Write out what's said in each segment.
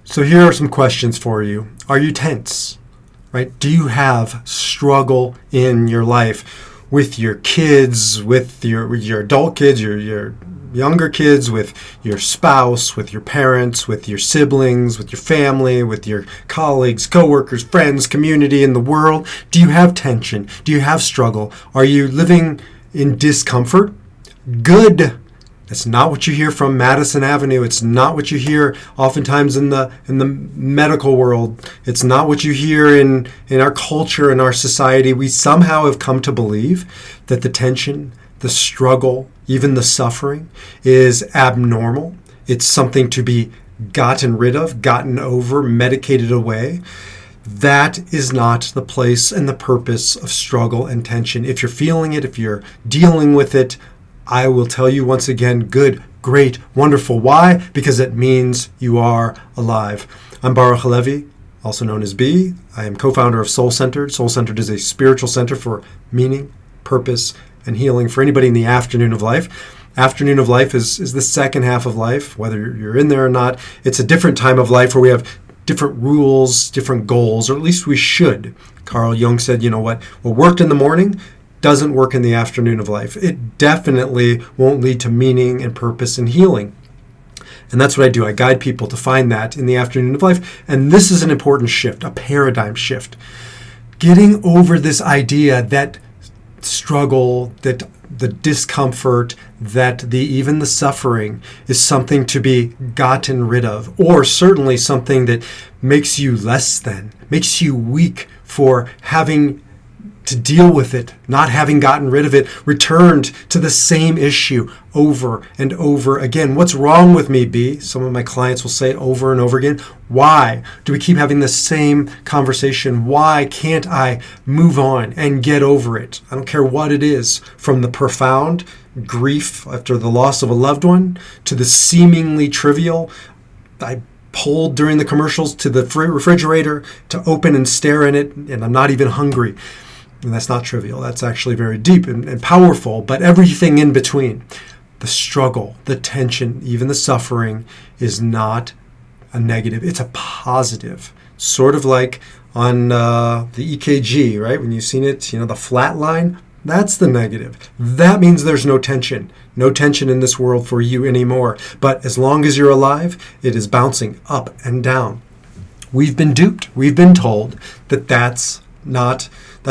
So here are some questions for you. Are you tense? Right? Do you have struggle in your life with your kids, with your adult kids, your younger kids, with your spouse, with your parents, with your siblings, with your family, with your colleagues, coworkers, friends, community, in the world? Do you have tension? Do you have struggle? Are you living in discomfort? Good. That's not what you hear from Madison Avenue. It's not what you hear oftentimes in the medical world. It's not what you hear in our culture, in our society. We somehow have come to believe that the tension, the struggle, even the suffering is abnormal. It's something to be gotten rid of, gotten over, medicated away. That is not the place and the purpose of struggle and tension. If you're feeling it, if you're dealing with it, I will tell you once again, good, great, wonderful. Why? Because it means you are alive. I'm Baruch Halevi, also known as B. I am co-founder of Soul Centered. Soul Centered is a spiritual center for meaning, purpose, and healing for anybody in the afternoon of life. Afternoon of life is the second half of life, whether you're in there or not. It's a different time of life where we have different rules, different goals, or at least we should. Carl Jung said, what worked in the morning doesn't work in the afternoon of life. It definitely won't lead to meaning and purpose and healing. And that's what I do. I guide people to find that in the afternoon of life. And this is an important shift, a paradigm shift. Getting over this idea that struggle, that the discomfort, that even the suffering is something to be gotten rid of, or certainly something that makes you less than, makes you weak for having to deal with it, not having gotten rid of it, returned to the same issue over and over again. What's wrong with me, B? Some of my clients will say it over and over again. Why do we keep having the same conversation? Why can't I move on and get over it? I don't care what it is, from the profound grief after the loss of a loved one to the seemingly trivial, I pulled during the commercials to the refrigerator to open and stare in it, and I'm not even hungry. And that's not trivial. That's actually very deep and powerful, but everything in between, the struggle, the tension, even the suffering, is not a negative. It's a positive. Sort of like on the EKG, right? When you've seen it, the flat line, that's the negative. That means there's no tension. No tension in this world for you anymore. But as long as you're alive, it is bouncing up and down. We've been duped. We've been told that that's not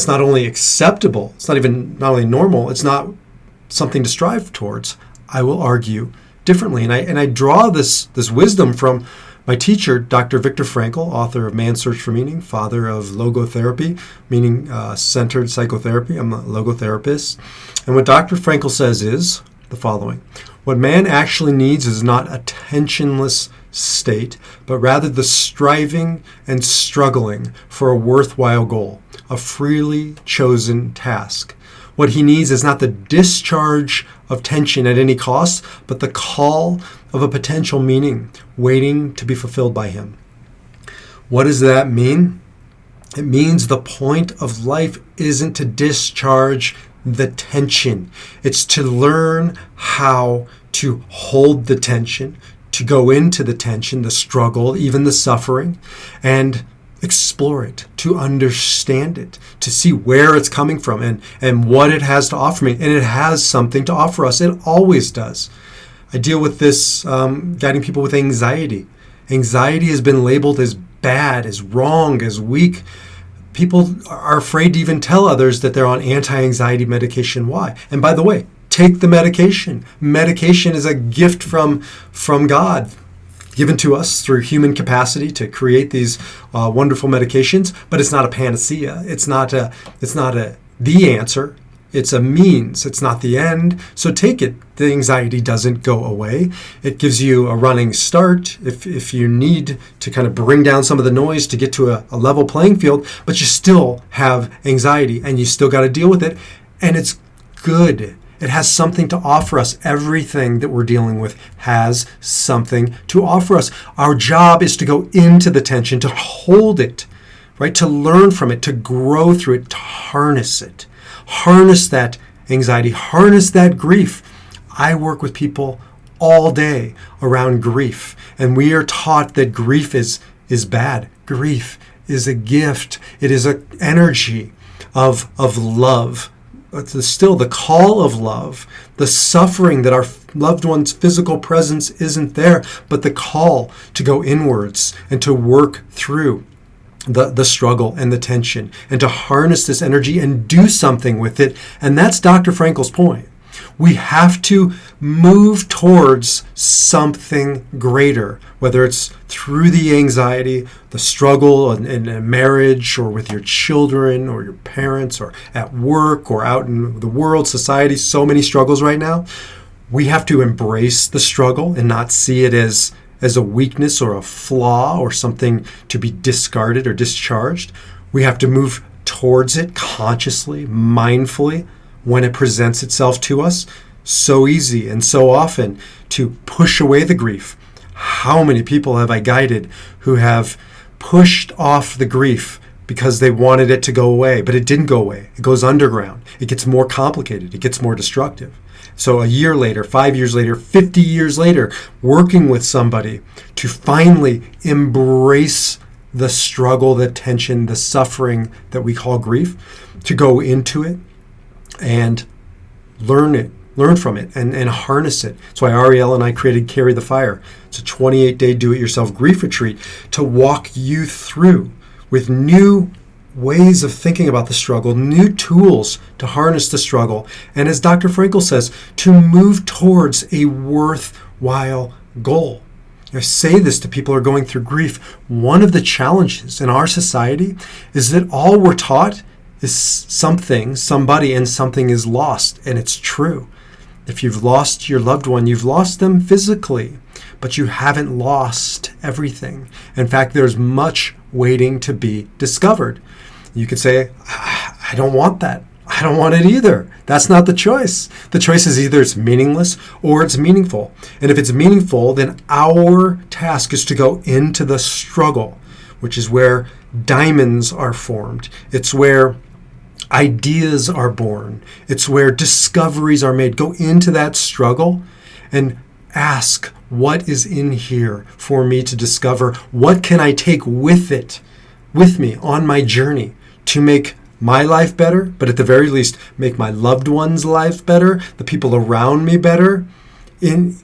only acceptable, it's not only normal, it's not something to strive towards. I will argue differently. And I draw this wisdom from my teacher, Dr. Viktor Frankl, author of Man's Search for Meaning, father of logotherapy, meaning centered psychotherapy. I'm a logotherapist. And what Dr. Frankl says is the following: what man actually needs is not a tensionless state, but rather the striving and struggling for a worthwhile goal, a freely chosen task. What he needs is not the discharge of tension at any cost, but the call of a potential meaning waiting to be fulfilled by him. What does that mean? It means the point of life isn't to discharge the tension. It's to learn how to hold the tension, to go into the tension, the struggle, even the suffering, and explore it, to understand it, to see where it's coming from and what it has to offer me. And it has something to offer us. It always does. I deal with this guiding people with anxiety. Anxiety has been labeled as bad, as wrong, as weak. People are afraid to even tell others that they're on anti-anxiety medication. Why? And by the way, take the medication. Medication is a gift from God, given to us through human capacity to create these wonderful medications, but it's not a panacea. It's not the answer. It's a means. It's not the end. So take it. The anxiety doesn't go away. It gives you a running start if you need to kind of bring down some of the noise to get to a level playing field, but you still have anxiety and you still got to deal with it. And it's good. It has something to offer us. Everything that we're dealing with has something to offer us. Our job is to go into the tension, to hold it, right? To learn from it, to grow through it, to harness it. Harness that anxiety, harness that grief. I work with people all day around grief. And we are taught that grief is bad. Grief is a gift. It is an energy of love. It's still the call of love, the suffering that our loved one's physical presence isn't there, but the call to go inwards and to work through the struggle and the tension and to harness this energy and do something with it. And that's Dr. Frankl's point. We have to move towards something greater, whether it's through the anxiety, the struggle in a marriage or with your children or your parents or at work or out in the world, society, so many struggles right now. We have to embrace the struggle and not see it as a weakness or a flaw or something to be discarded or discharged. We have to move towards it consciously, mindfully, when it presents itself to us. So easy and so often to push away the grief. How many people have I guided who have pushed off the grief because they wanted it to go away, but it didn't go away. It goes underground. It gets more complicated. It gets more destructive. So a year later, 5 years later, 50 years later, working with somebody to finally embrace the struggle, the tension, the suffering that we call grief, to go into it and learn from it and harness it. That's why Ariel and I created Carry the Fire. It's a 28-day do-it-yourself grief retreat to walk you through with new ways of thinking about the struggle, new tools to harness the struggle, and as Dr. Frankl says, to move towards a worthwhile goal. I say this to people who are going through grief. One of the challenges in our society is that all we're taught is something, somebody, and something is lost, and it's true. If you've lost your loved one, you've lost them physically, but you haven't lost everything. In fact, there's much waiting to be discovered. You could say, I don't want that. I don't want it either. That's not the choice. The choice is either it's meaningless or it's meaningful. And if it's meaningful, then our task is to go into the struggle, which is where diamonds are formed. It's where ideas are born. It's where discoveries are made. Go into that struggle and ask, what is in here for me to discover? What can I take with me on my journey to make my life better, but at the very least, make my loved ones' lives better, the people around me better, in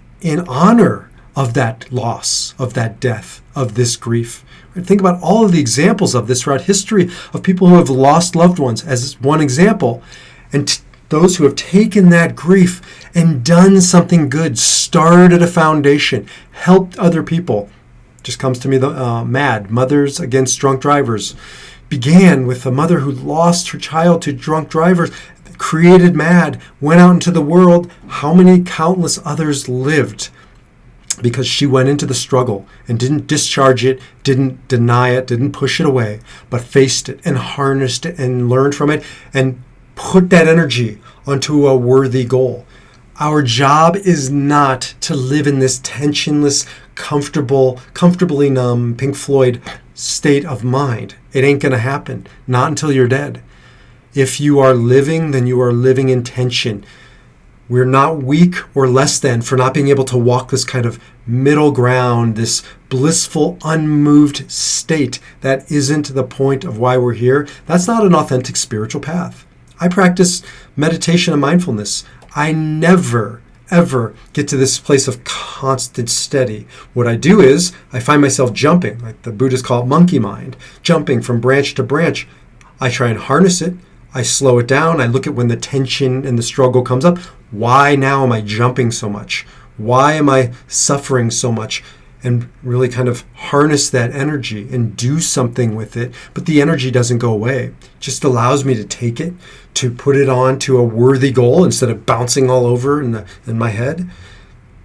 honor of that loss, of that death, of this grief. Think about all of the examples of this throughout history of people who have lost loved ones as one example, and those who have taken that grief and done something good, started a foundation, helped other people. Just comes to me the MAD, Mothers Against Drunk Drivers, began with a mother who lost her child to drunk drivers, created MAD, went out into the world. How many countless others lived because she went into the struggle and didn't discharge it, didn't deny it, didn't push it away, but faced it and harnessed it and learned from it and put that energy onto a worthy goal. Our job is not to live in this tensionless, comfortably numb, Pink Floyd state of mind. It ain't going to happen. Not until you're dead. If you are living, then you are living in tension. We're not weak or less than for not being able to walk this kind of middle ground, this blissful, unmoved state. That isn't the point of why we're here. That's not an authentic spiritual path. I practice meditation and mindfulness. I never, ever get to this place of constant steady. What I do is I find myself jumping, like the Buddhists call it monkey mind, jumping from branch to branch. I try and harness it. I slow it down. I look at when the tension and the struggle comes up. Why now am I jumping so much? Why am I suffering so much? And really kind of harness that energy and do something with it. But the energy doesn't go away. It just allows me to take it, to put it on to a worthy goal instead of bouncing all over in my head.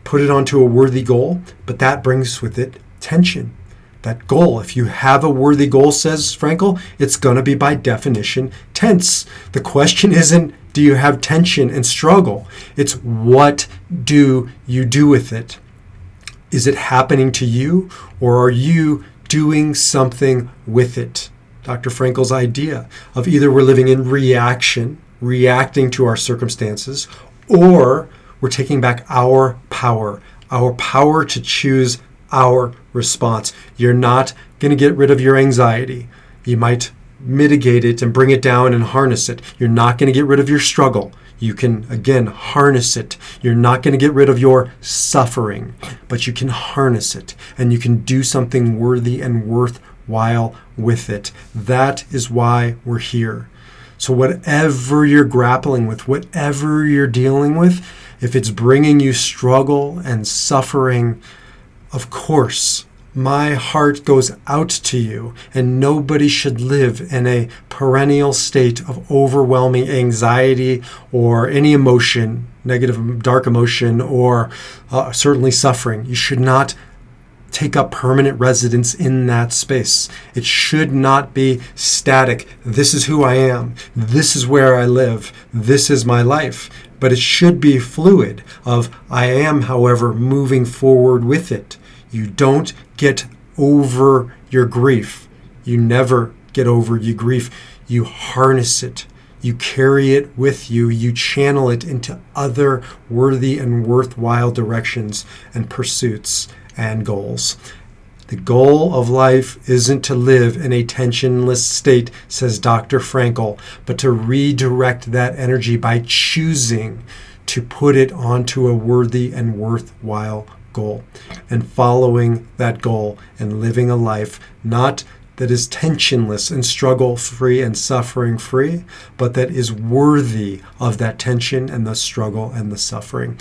Put it onto a worthy goal, but that brings with it tension. That goal, if you have a worthy goal, says Frankl, it's going to be by definition tense. The question isn't, do you have tension and struggle? It's what do you do with it? Is it happening to you, or are you doing something with it? Dr. Frankl's idea of either we're living in reaction, reacting to our circumstances, or we're taking back our power, our power to choose our response. You're not going to get rid of your anxiety. You might mitigate it and bring it down and harness it. You're not going to get rid of your struggle. You can, again, harness it. You're not going to get rid of your suffering, but you can harness it, and you can do something worthy and worthwhile with it. That is why we're here. So whatever you're grappling with, whatever you're dealing with, if it's bringing you struggle and suffering, of course, my heart goes out to you, and nobody should live in a perennial state of overwhelming anxiety or any emotion, negative, dark emotion, or certainly suffering. You should not take up permanent residence in that space. It should not be static. This is who I am. This is where I live. This is my life. But it should be fluid of I am, however, moving forward with it. You don't get over your grief. You never get over your grief. You harness it. You carry it with you. You channel it into other worthy and worthwhile directions and pursuits and goals. The goal of life isn't to live in a tensionless state, says Dr. Frankl, but to redirect that energy by choosing to put it onto a worthy and worthwhile goal, and following that goal and living a life not that is tensionless and struggle-free and suffering-free, but that is worthy of that tension and the struggle and the suffering.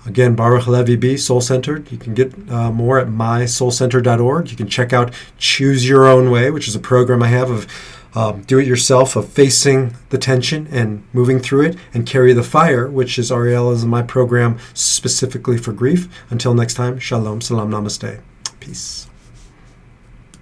Again, Baruch Levi B, soul-centered. You can get more at mysoulcenter.org. You can check out Choose Your Own Way, which is a program I have of do-it-yourself, of facing the tension and moving through it, and Carry the Fire, which is Ariel, is my program specifically for grief. Until next time, shalom, salam, namaste. Peace.